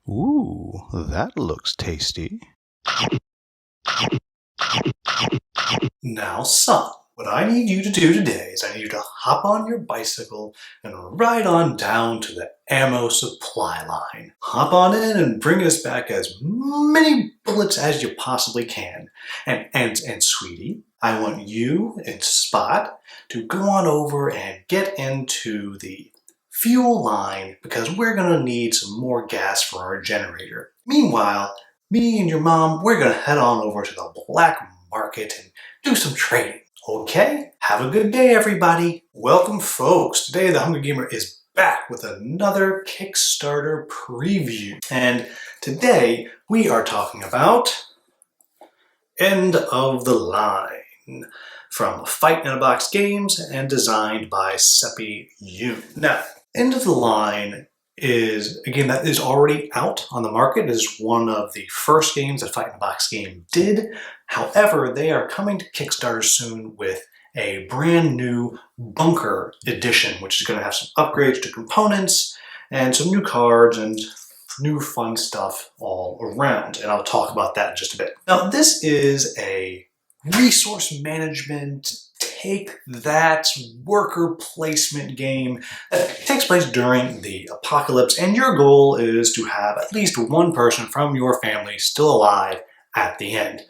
Ooh, that looks tasty. Now, son, what I need you to do today is I need you to hop on your bicycle and ride on down to the ammo supply line. Hop on in and bring us back as many bullets as you possibly can. And sweetie, I want you and Spot to go on over and get into the fuel line because we're going to need some more gas for our generator. Meanwhile, me and your mom, we're going to head on over to the black market and do some trading. Okay? Have a good day, everybody. Welcome, folks. Today, The Hungry Gamer is back with another Kickstarter preview. And today, we are talking about End of the Line from Fight in a Box Games and designed by Seppi Yoon. Now, End of the Line is a game that is already out on the market. It is one of the first games that Fight in a Box Game did. However, they are coming to Kickstarter soon with a brand new Bunker Edition, which is going to have some upgrades to components and some new cards and new fun stuff all around. And I'll talk about that in just a bit. Now, this is a resource management, take that worker placement game that takes place during the apocalypse, and your goal is to have at least one person from your family still alive at the end.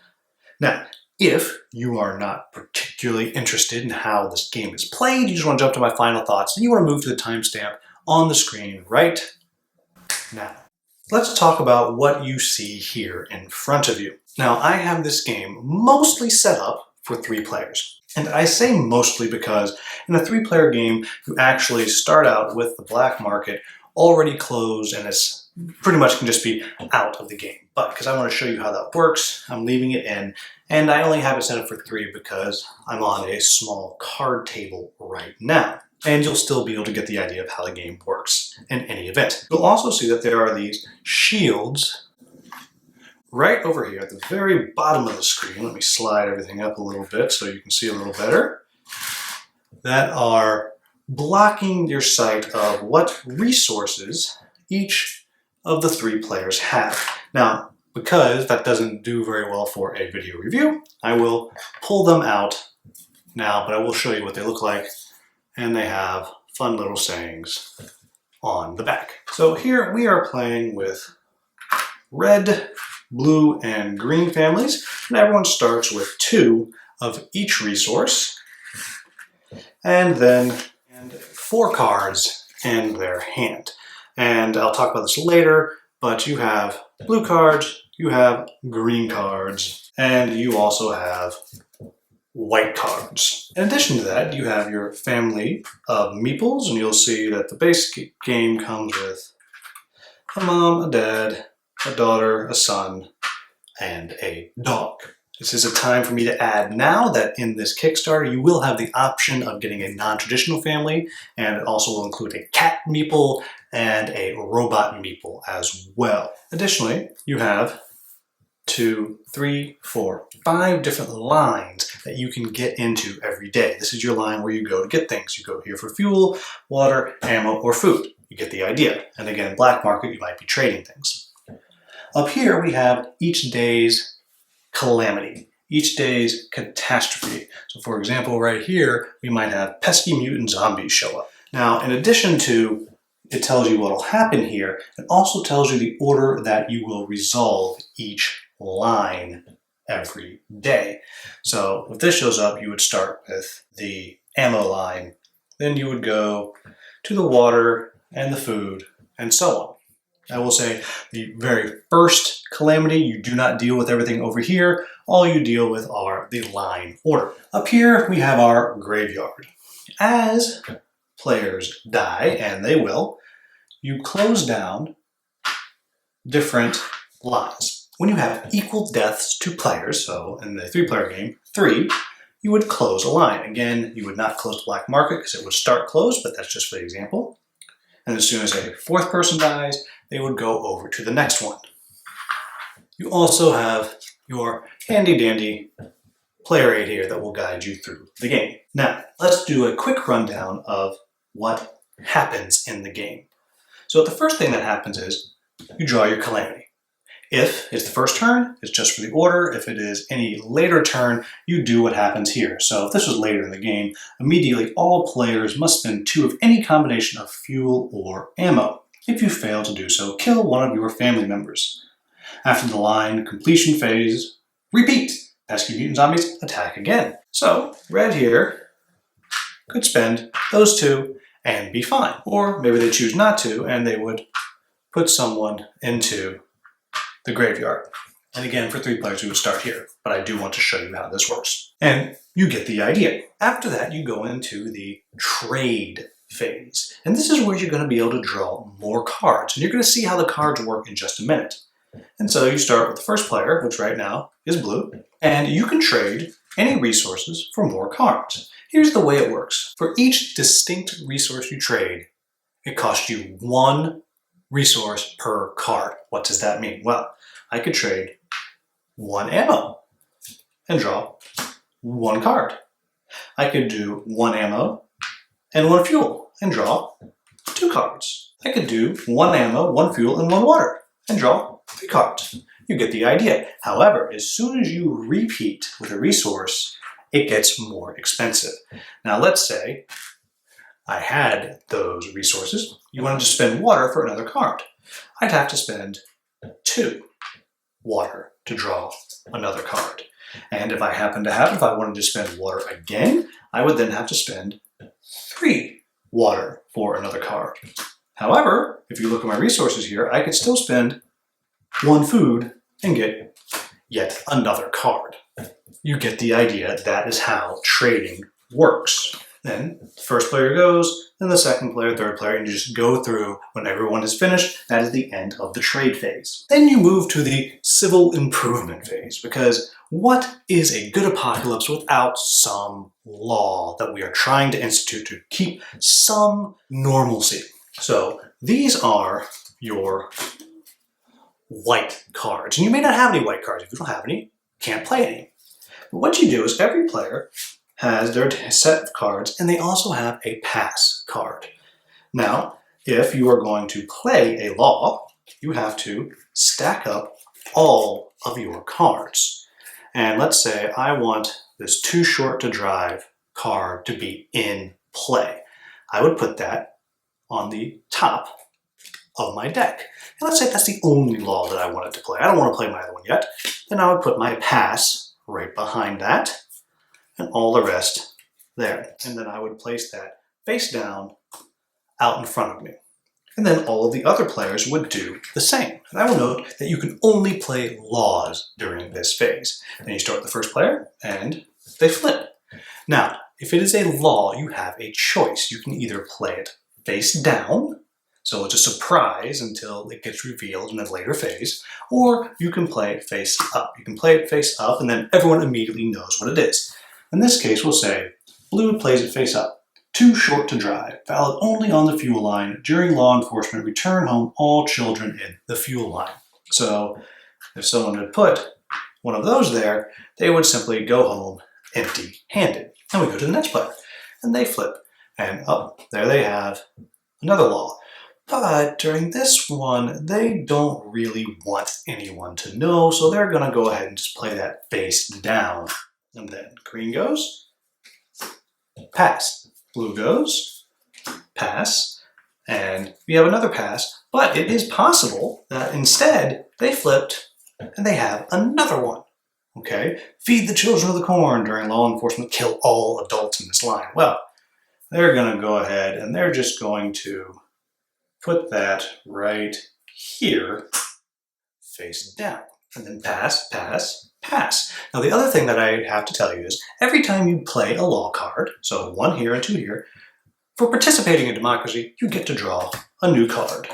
Now, if you are not particularly interested in how this game is played, you just want to jump to my final thoughts, and you want to move to the timestamp on the screen right now. Let's talk about what you see here in front of you. Now, I have this game mostly set up for 3 players. And I say mostly because in a 3-player game, you actually start out with the black market already closed and it's pretty much can just be out of the game. But because I want to show you how that works, I'm leaving it in. And I only have it set up for 3 because I'm on a small card table right now. And you'll still be able to get the idea of how the game works in any event. You'll also see that there are these shields right over here at the very bottom of the screen. Let me slide everything up a little bit so you can see a little better. That are blocking your sight of what resources each of the 3 players have. Now, because that doesn't do very well for a video review, I will pull them out now, but I will show you what they look like. And they have fun little sayings on the back. So here we are playing with red, blue, and green families, and everyone starts with 2 of each resource, and then 4 cards in their hand. And I'll talk about this later, but you have blue cards, you have green cards, and you also have white cards. In addition to that, you have your family of meeples, and you'll see that the base game comes with a mom, a dad, a daughter, a son, and a dog. This is a time for me to add now that in this Kickstarter, you will have the option of getting a non-traditional family, and it also will include a cat meeple and a robot meeple as well. Additionally, you have 2, 3, 4, 5 different lines that you can get into every day. This is your line where you go to get things. You go here for fuel, water, ammo, or food. You get the idea. And again, black market, you might be trading things. Up here, we have each day's calamity, each day's catastrophe. So for example, right here, we might have pesky mutant zombies show up. Now, in addition to it tells you what will happen here, it also tells you the order that you will resolve each line every day. So if this shows up, you would start with the ammo line, then you would go to the water and the food, and so on. I will say the very first calamity, you do not deal with everything over here. All you deal with are the line order. Up here, we have our graveyard. As players die, and they will, you close down different lines. When you have equal deaths to players, so in the 3-player game, 3, you would close a line. Again, you would not close the black market because it would start closed, but that's just for the example. And as soon as a 4th person dies, they would go over to the next one. You also have your handy-dandy player aid here that will guide you through the game. Now, let's do a quick rundown of what happens in the game. So the first thing that happens is you draw your calamity. If it's the first turn, it's just for the order. If it is any later turn, you do what happens here. So if this was later in the game, immediately all players must spend 2 of any combination of fuel or ammo. If you fail to do so, kill one of your family members. After the line completion phase, repeat. Pesky mutant zombies attack again. So red here could spend those 2 and be fine. Or maybe they choose not to and they would put someone into the graveyard. And again, for 3 players, we would start here, but I do want to show you how this works. And you get the idea. After that, you go into the trade phase. And this is where you're going to be able to draw more cards. And you're going to see how the cards work in just a minute. And so you start with the first player, which right now is blue, and you can trade any resources for more cards. Here's the way it works. For each distinct resource you trade, it costs you 1 resource per card. What does that mean? Well, I could trade 1 ammo and draw 1 card. I could do 1 ammo and 1 fuel and draw 2 cards. I could do 1 ammo, 1 fuel, and 1 water and draw 3 cards. You get the idea. However, as soon as you repeat with a resource, it gets more expensive. Now let's say I had those resources. You wanted to spend water for another card. I'd have to spend 2 water to draw another card. And if I wanted to spend water again, I would then have to spend 3 water for another card. However, if you look at my resources here, I could still spend 1 food and get yet another card. You get the idea. That is how trading works. Then the first player goes, then the second player, third player, and you just go through. When everyone is finished, that is the end of the trade phase. Then you move to the civil improvement phase, because what is a good apocalypse without some law that we are trying to institute to keep some normalcy? So these are your white cards. And you may not have any white cards. If you don't have any, you can't play any. But what you do is every player has their set of cards, and they also have a pass card. Now, if you are going to play a law, you have to stack up all of your cards. And let's say I want this too short to drive card to be in play. I would put that on the top of my deck. And let's say that's the only law that I wanted to play. I don't want to play my other one yet. Then I would put my pass right behind that, and all the rest there. And then I would place that face down out in front of me. And then all of the other players would do the same. And I will note that you can only play laws during this phase. Then you start with the first player, and they flip. Now, if it is a law, you have a choice. You can either play it face down, so it's a surprise until it gets revealed in a later phase, or you can play it face up. You can play it face up, and then everyone immediately knows what it is. In this case, we'll say blue plays it face up. Too short to drive. Valid only on the fuel line. During law enforcement, return home all children in the fuel line. So if someone had put one of those there, they would simply go home empty-handed. And we go to the next player, and they flip. And there they have another law. But during this one, they don't really want anyone to know, so they're going to go ahead and just play that face down. And then green goes, pass. Blue goes, pass. And we have another pass. But it is possible that instead they flipped and they have another one. Okay? Feed the children of the corn during law enforcement, kill all adults in this line. Well, they're going to go ahead and they're just going to put that right here, face down. And then pass, pass, pass. Now the other thing that I have to tell you is every time you play a law card, so 1 here and 2 here, for participating in democracy, you get to draw a new card.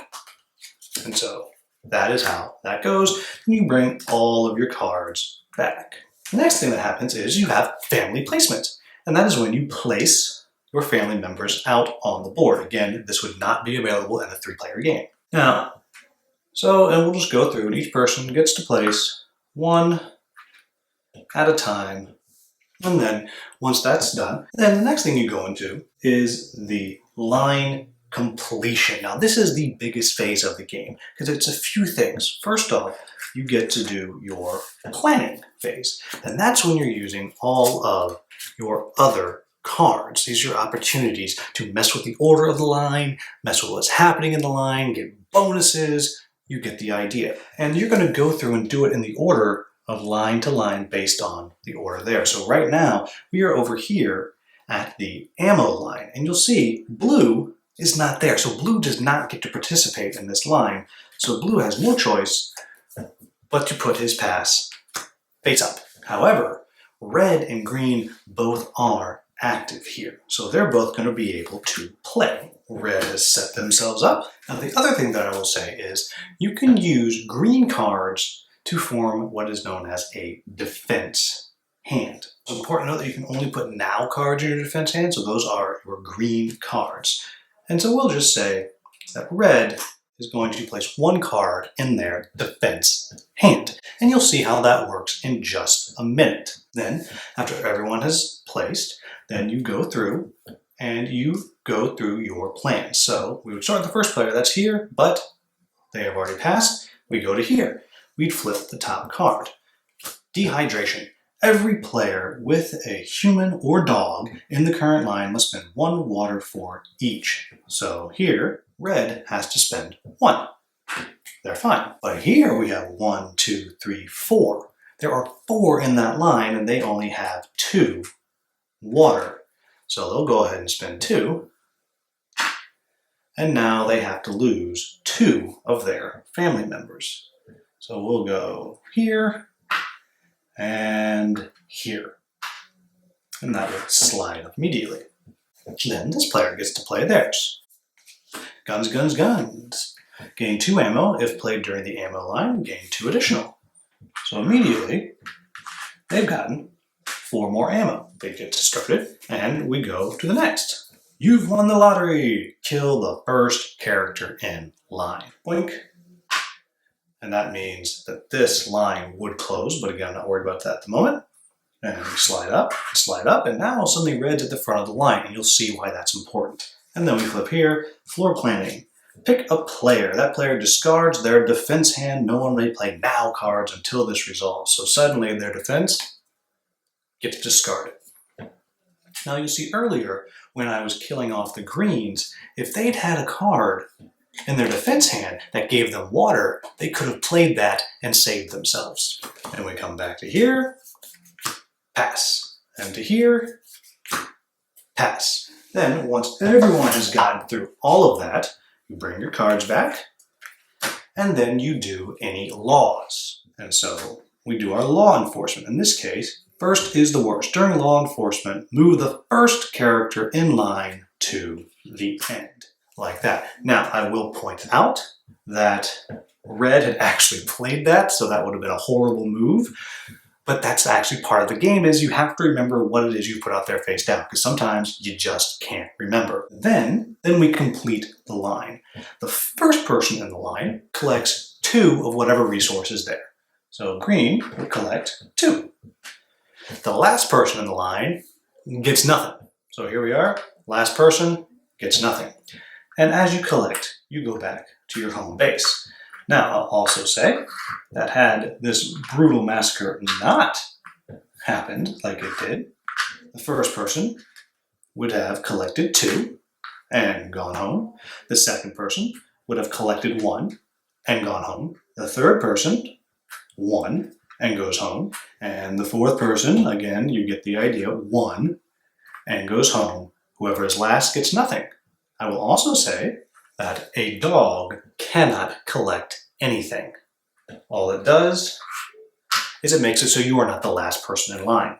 And so that is how that goes. And you bring all of your cards back. The next thing that happens is you have family placement. And that is when you place your family members out on the board. Again, this would not be available in a 3-player game. Now, and we'll just go through, and each person gets to place 1 at a time. And then once that's done, then the next thing you go into is the line completion. Now this is the biggest phase of the game because it's a few things. First off, you get to do your planning phase, and that's when you're using all of your other cards. These are your opportunities to mess with the order of the line, mess with what's happening in the line, get bonuses. You get the idea. And you're going to go through and do it in the order of line to line based on the order there. So right now we are over here at the ammo line, and you'll see blue is not there. So blue does not get to participate in this line. So blue has no choice but to put his pass face up. However, red and green both are active here. So they're both going to be able to play. Red has set themselves up. Now the other thing that I will say is you can use green cards to form what is known as a defense hand. It's important to note that you can only put now cards in your defense hand, so those are your green cards. And so we'll just say that red is going to place one card in their defense hand. And you'll see how that works in just a minute. Then, after everyone has placed, then you go through and you go through your plan. So we would start with the first player that's here, but they have already passed. We go to here. We'd flip the top card. Dehydration. Every player with a human or dog in the current line must spend 1 water for each. So here, red has to spend 1. They're fine. But here we have 1, 2, 3, 4. There are 4 in that line, and they only have 2 water. So they'll go ahead and spend 2. And now they have to lose 2 of their family members. So we'll go here and here. And that will slide up immediately. Then this player gets to play theirs. Guns, guns, guns. Gain 2 ammo. If played during the ammo line, gain 2 additional. So immediately, they've gotten 4 more ammo. They get discarded, and we go to the next. You've won the lottery. Kill the first character in line. Boink. And that means that this line would close, but again, I'm not worried about that at the moment. And we slide up, and now suddenly red's at the front of the line, and you'll see why that's important. And then we flip here, floor planning. Pick a player. That player discards their defense hand. No one may play now cards until this resolves. So suddenly their defense gets discarded. Now you see earlier, when I was killing off the greens, if they'd had a card in their defense hand that gave them water, they could have played that and saved themselves. And we come back to here, pass. And to here, pass. Then, once everyone has gotten through all of that, you bring your cards back, and then you do any laws. And so, we do our law enforcement. In this case, first is the worst. During law enforcement, move the first character in line to the end. Like that. Now, I will point out that red had actually played that, so that would have been a horrible move. But that's actually part of the game, is you have to remember what it is you put out there face down, because sometimes you just can't remember. Then we complete the line. The first person in the line collects 2 of whatever resource is there. So green would collect 2. The last person in the line gets nothing. So here we are, last person gets nothing. And as you collect, you go back to your home base. Now, I'll also say that had this brutal massacre not happened like it did, the first person would have collected 2 and gone home. The second person would have collected 1 and gone home. The third person, 1 and goes home. And the fourth person, again, you get the idea, 1 and goes home. Whoever is last gets nothing. I will also say that a dog cannot collect anything. All it does is it makes it so you are not the last person in line.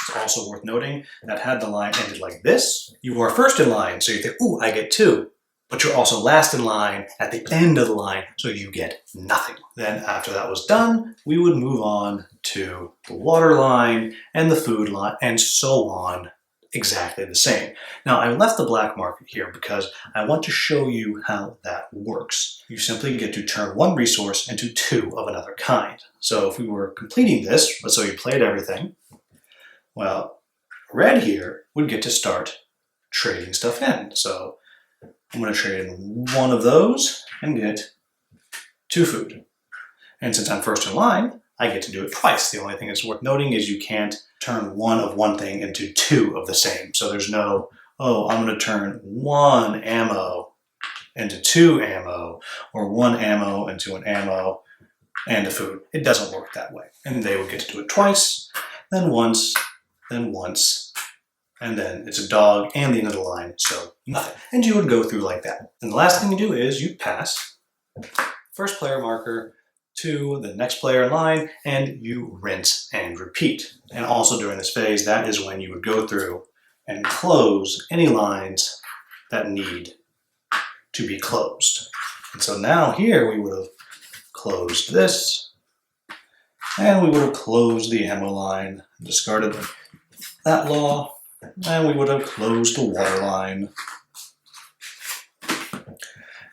It's also worth noting that had the line ended like this, you are first in line, so you think, ooh, I get 2. But you're also last in line at the end of the line, so you get nothing. Then after that was done, we would move on to the water line and the food line and so on. Exactly the same. Now, I left the black market here because I want to show you how that works. You simply get to turn 1 resource into 2 of another kind. So if we were completing this, let's say you played everything, well, red here would get to start trading stuff in. So I'm going to trade in one of those and get 2 food. And since I'm first in line, I get to do it twice. The only thing that's worth noting is you can't turn one of one thing into 2 of the same. So there's no, oh, I'm going to turn 1 ammo into 2 ammo, or 1 ammo into an ammo and a food. It doesn't work that way. And they would get to do it twice, then once, then once, and then it's a dog and the end of the line, so nothing. And you would go through like that. And the last thing you do is you pass first player marker to the next player in line, and you rinse and repeat. And also during this phase, that is when you would go through and close any lines that need to be closed. And so now here we would have closed this, and we would have closed the ammo line, discarded that law, and we would have closed the water line,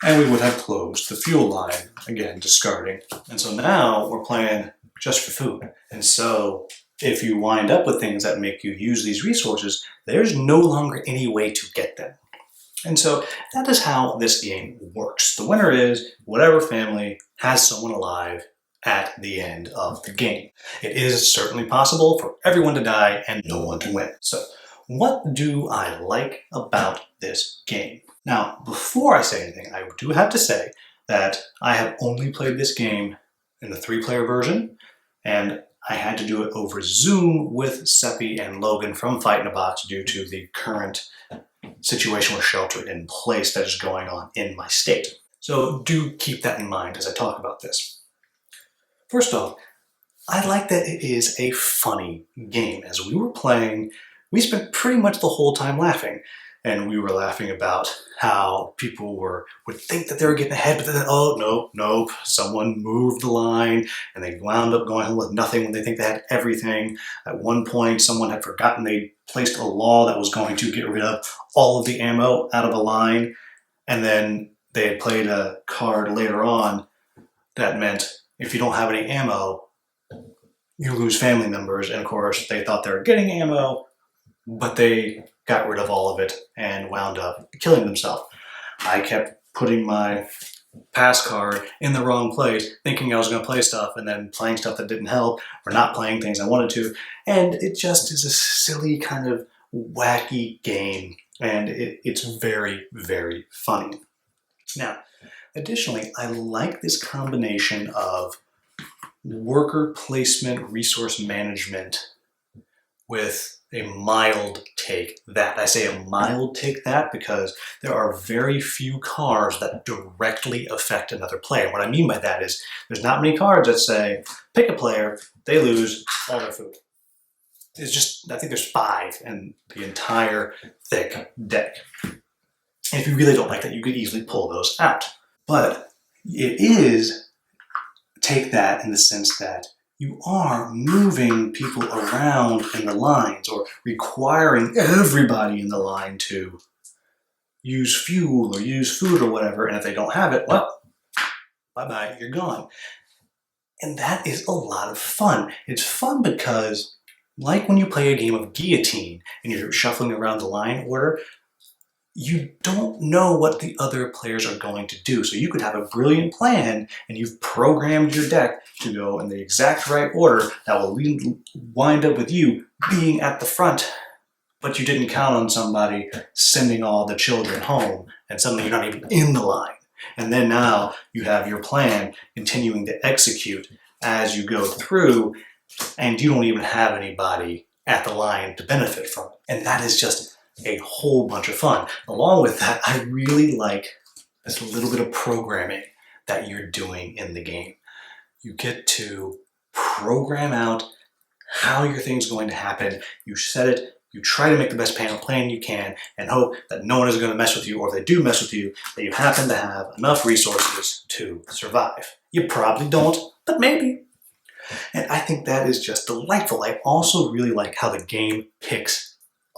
and we would have closed the fuel line, again discarding. And so now we're playing just for food. And so if you wind up with things that make you use these resources, there's no longer any way to get them. And so that is how this game works. The winner is whatever family has someone alive at the end of the game. It is certainly possible for everyone to die and no one to win. So what do I like about this game? Now, before I say anything, I do have to say that I have only played this game in the 3-player version, and I had to do it over Zoom with Seppi and Logan from Fight in a Box due to the current situation with shelter in place that is going on in my state. So do keep that in mind as I talk about this. First off, I like that it is a funny game. As we were playing, we spent pretty much the whole time laughing. And we were laughing about how people would think that they were getting ahead, but then, oh, nope, someone moved the line, and they wound up going home with nothing when they think they had everything. At one point, someone had forgotten they placed a law that was going to get rid of all of the ammo out of a line, and then they had played a card later on that meant if you don't have any ammo, you lose family members. And of course, they thought they were getting ammo, but they got rid of all of it and wound up killing themselves. I kept putting my pass card in the wrong place, thinking I was going to play stuff and then playing stuff that didn't help, or not playing things I wanted to. And it just is a silly kind of wacky game, and it's very, very funny. Now, additionally, I like this combination of worker placement, resource management with a mild take that. I say a mild take that because there are very few cards that directly affect another player. What I mean by that is there's not many cards that say, pick a player, they lose all their food. It's just, I think there's 5 in the entire thick deck. And if you really don't like that, you could easily pull those out. But it is take that in the sense that you are moving people around in the lines or requiring everybody in the line to use fuel or use food or whatever. And if they don't have it, well, bye-bye, you're gone. And that is a lot of fun. It's fun because, like when you play a game of guillotine and you're shuffling around the line order, you don't know what the other players are going to do. So you could have a brilliant plan and you've programmed your deck to go in the exact right order that will wind up with you being at the front, but you didn't count on somebody sending all the children home and suddenly you're not even in the line. And then now you have your plan continuing to execute as you go through, and you don't even have anybody at the line to benefit from it. And that is just a whole bunch of fun. Along with that, I really like this little bit of programming that you're doing in the game. You get to program out how your thing's going to happen. You set it, you try to make the best plan you can, and hope that no one is going to mess with you, or if they do mess with you, that you happen to have enough resources to survive. You probably don't, but maybe. And I think that is just delightful. I also really like how the game picks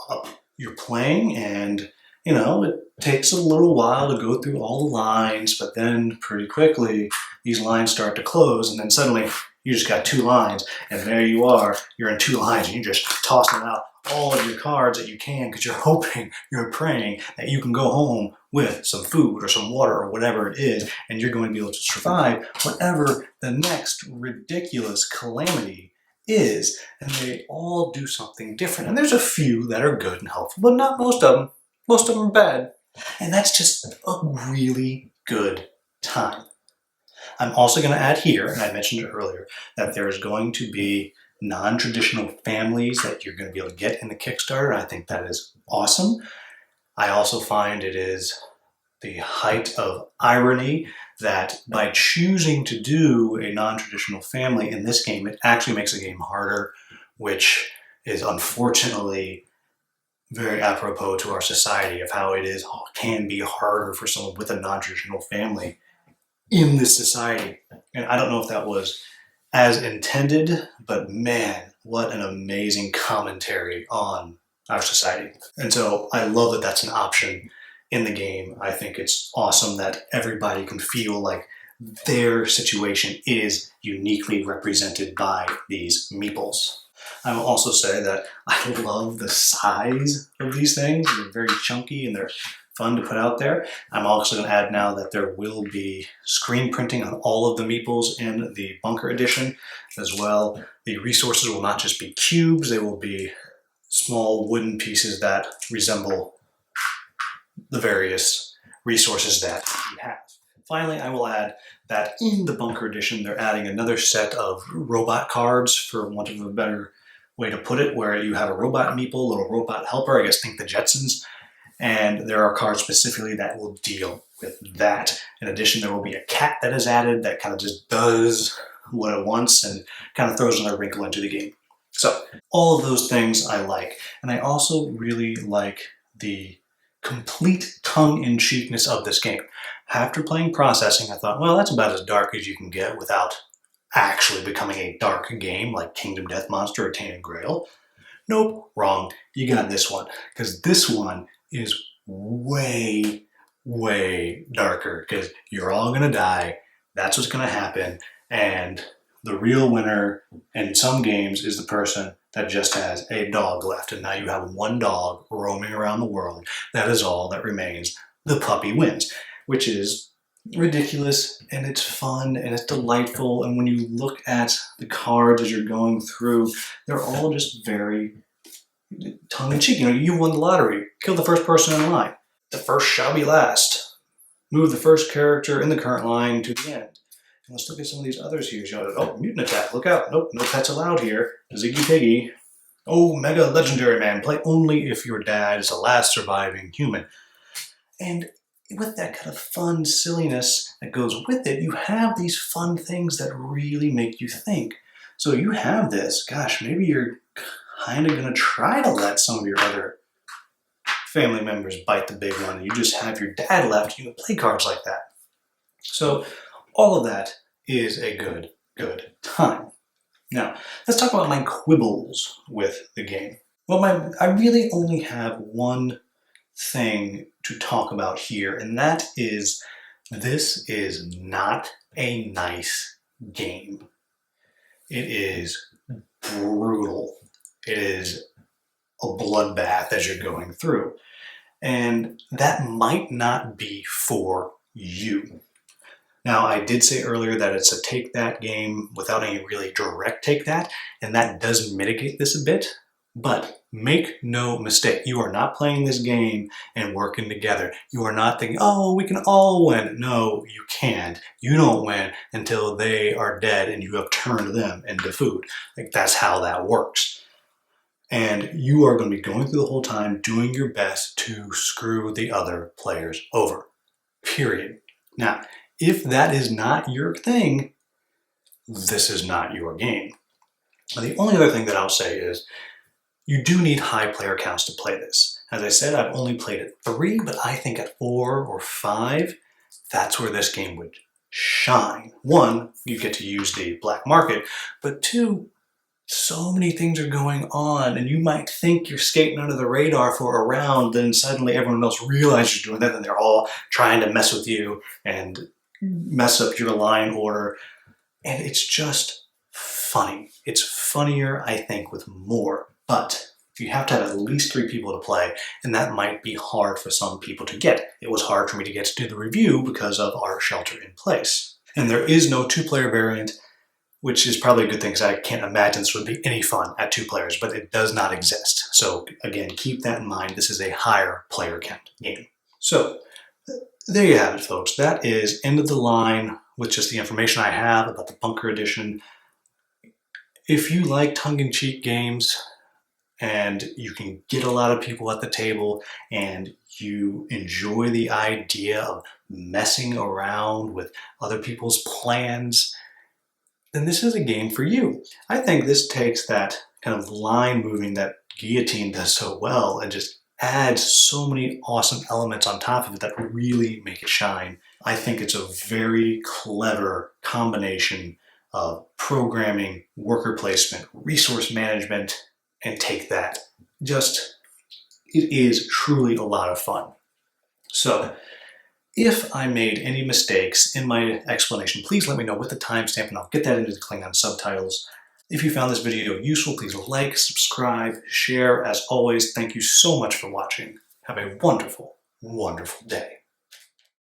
up. You're playing and, you know, it takes a little while to go through all the lines, but then pretty quickly these lines start to close, and then suddenly you just got 2 lines, and there you are, you're in 2 lines, and you're just tossing out all of your cards that you can because you're hoping, you're praying that you can go home with some food or some water or whatever it is, and you're going to be able to survive whatever the next ridiculous calamity is. And they all do something different. And there's a few that are good and helpful, but not most of them. Most of them are bad. And that's just a really good time. I'm also going to add here, and I mentioned it earlier, that there's going to be non-traditional families that you're going to be able to get in the Kickstarter. I think that is awesome. I also find it is the height of irony that by choosing to do a non-traditional family in this game, it actually makes the game harder, which is unfortunately very apropos to our society of how it can be harder for someone with a non-traditional family in this society. And I don't know if that was as intended, but man, what an amazing commentary on our society. And so I love that that's an option in the game. I think it's awesome that everybody can feel like their situation is uniquely represented by these meeples. I will also say that I love the size of these things. They're very chunky and they're fun to put out there. I'm also going to add now that there will be screen printing on all of the meeples in the Bunker Edition as well. The resources will not just be cubes, they will be small wooden pieces that resemble the various resources that you have. Finally, I will add that in the Bunker Edition, they're adding another set of robot cards, for want of a better way to put it, where you have a robot meeple, a little robot helper, I guess think the Jetsons, and there are cards specifically that will deal with that. In addition, there will be a cat that is added that kind of just does what it wants and kind of throws another wrinkle into the game. So all of those things I like. And I also really like the complete tongue-in-cheekness of this game. After playing Processing, I thought, well, that's about as dark as you can get without actually becoming a dark game like Kingdom Death Monster or Tainted Grail. Nope, wrong. You got this one. Because this one is way, way darker. Because you're all going to die. That's what's going to happen. And the real winner in some games is the person that just has a dog left. And now you have one dog roaming around the world. That is all that remains. The puppy wins, which is ridiculous, and it's fun, and it's delightful. And when you look at the cards as you're going through, they're all just very tongue-in-cheek. You won the lottery. Kill the first person in line. The first shall be last. Move the first character in the current line to the end. And let's look at some of these others here. Oh, mutant attack. Look out. Nope, no pets allowed here. Ziggy Piggy. Oh, Mega Legendary Man. Play only if your dad is the last surviving human. And with that kind of fun silliness that goes with it, you have these fun things that really make you think. So you have this, gosh, maybe you're kind of going to try to let some of your other family members bite the big one. You just have your dad left. You can play cards like that. So all of that is a good time. Now, let's talk about my quibbles with the game. Well, I really only have one thing to talk about here, and that is this is not a nice game. It is brutal. It is a bloodbath as you're going through. And that might not be for you. Now, I did say earlier that it's a take that game without any really direct take that, and that does mitigate this a bit. But make no mistake, you are not playing this game and working together. You are not thinking, oh, we can all win. No, you can't. You don't win until they are dead and you have turned them into food. Like, that's how that works. And you are going to be going through the whole time doing your best to screw the other players over. Period. Now, if that is not your thing, this is not your game. Now, the only other thing that I'll say is, you do need high player counts to play this. As I said, I've only played at 3, but I think at 4 or 5, that's where this game would shine. 1, you get to use the black market, but 2, so many things are going on, and you might think you're skating under the radar for a round, then suddenly everyone else realizes you're doing that, and they're all trying to mess with you and mess up your line order, and it's just funny. It's funnier, I think, with more. But You have to have at least 3 people to play, and that might be hard for some people to get. It was hard for me to get to do the review because of our shelter in place. And there is no 2-player variant, which is probably a good thing because I can't imagine this would be any fun at 2 players, but it does not exist. So again, keep that in mind. This is a higher player count game. So there you have it, folks. That is end of the line with just the information I have about the Bunker Edition. If you like tongue-in-cheek games and you can get a lot of people at the table and you enjoy the idea of messing around with other people's plans, then this is a game for you. I think this takes that kind of line moving that Guillotine does so well and just adds so many awesome elements on top of it that really make it shine. I think it's a very clever combination of programming, worker placement, resource management, and take that. Just, it is truly a lot of fun. So, if I made any mistakes in my explanation, please let me know with the timestamp and I'll get that into the Klingon subtitles. If you found this video useful, please like, subscribe, share. As always, thank you so much for watching. Have a wonderful, wonderful day.